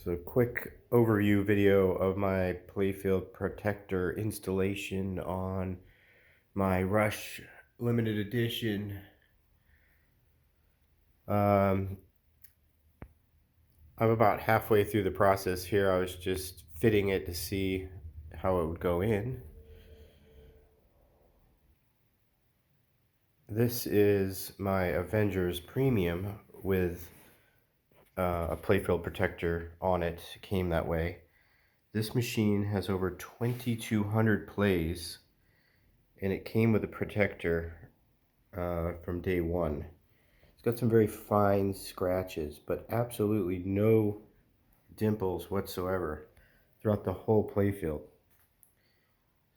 So quick overview video of my Playfield Protector installation on my Rush Limited Edition. I'm about halfway through the process here. I was just fitting it to see how it would go in. This is my Avengers Premium with a Playfield Protector on it. It came that way. This machine has over 2,200 plays, and it came with a protector from day one. It's got some very fine scratches, but absolutely no dimples whatsoever throughout the whole playfield.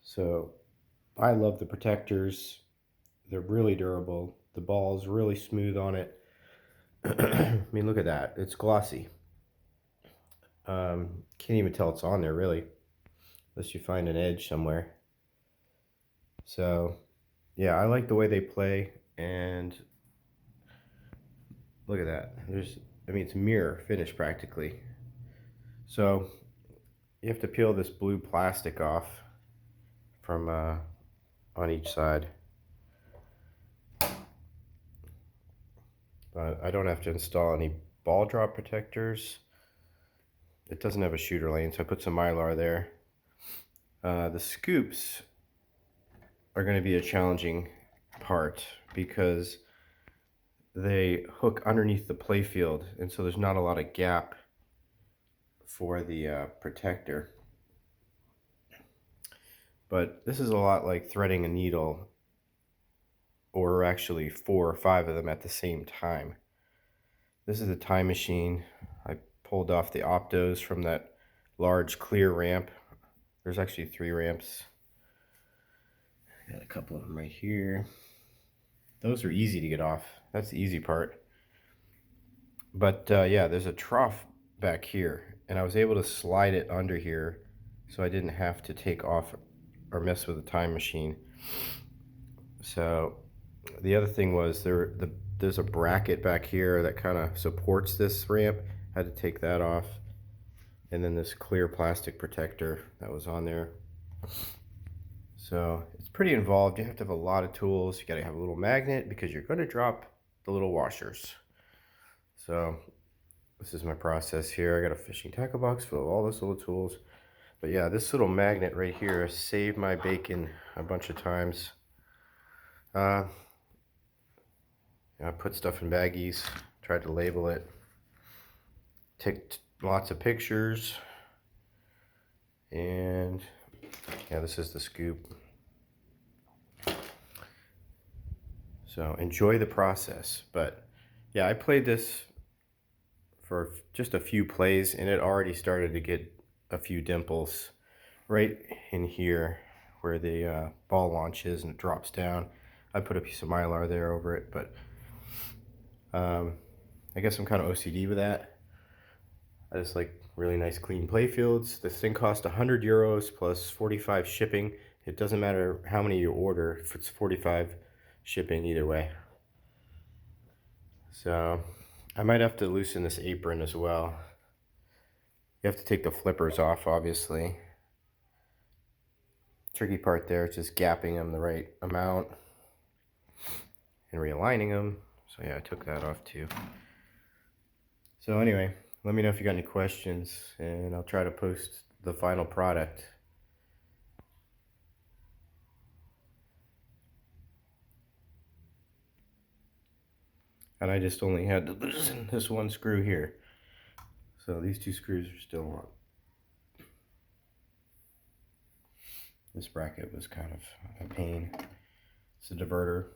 So I love the protectors. They're really durable. The ball's really smooth on it. I mean, look at that. It's glossy. Can't even tell it's on there, really, unless you find an edge somewhere. So yeah, I like the way they play, and look at that. I mean, it's mirror finish practically. So you have to peel this blue plastic off from on each side. But I don't have to install any ball drop protectors. It doesn't have a shooter lane, so I put some Mylar there. The scoops are going to be a challenging part because they hook underneath the playfield, and so there's not a lot of gap for the protector. But this is a lot like threading a needle, or actually 4 or 5 of them at the same time. This is a time machine. I pulled off the optos from that large clear ramp. There's actually 3 ramps. Got a couple of them right here. Those are easy to get off. That's the easy part. But yeah, there's a trough back here, and I was able to slide it under here so I didn't have to take off or mess with the time machine. So the other thing was there's a bracket back here that kind of supports this ramp. I had to take that off. And then this clear plastic protector that was on there. So it's pretty involved. You have to have a lot of tools. You got to have a little magnet because you're going to drop the little washers. So this is my process here. I got a fishing tackle box full of all those little tools. But yeah, this little magnet right here saved my bacon a bunch of times. I put stuff in baggies, tried to label it, took lots of pictures, and yeah, this is the scoop. So enjoy the process. But yeah, I played this for just a few plays, and it already started to get a few dimples right in here where the ball launch is, and it drops down. I put a piece of Mylar there over it, but I guess I'm kind of OCD with that. I just like really nice clean playfields. This thing cost 100 euros plus 45 shipping. It doesn't matter how many you order, if it's 45 shipping either way. So I might have to loosen this apron as well. You have to take the flippers off, obviously. Tricky part there is just gapping them the right amount and realigning them. So yeah, I took that off too. So anyway, let me know if you got any questions, and I'll try to post the final product. And I just only had to loosen this one screw here. So these 2 screws are still on. This bracket was kind of a pain. It's a diverter.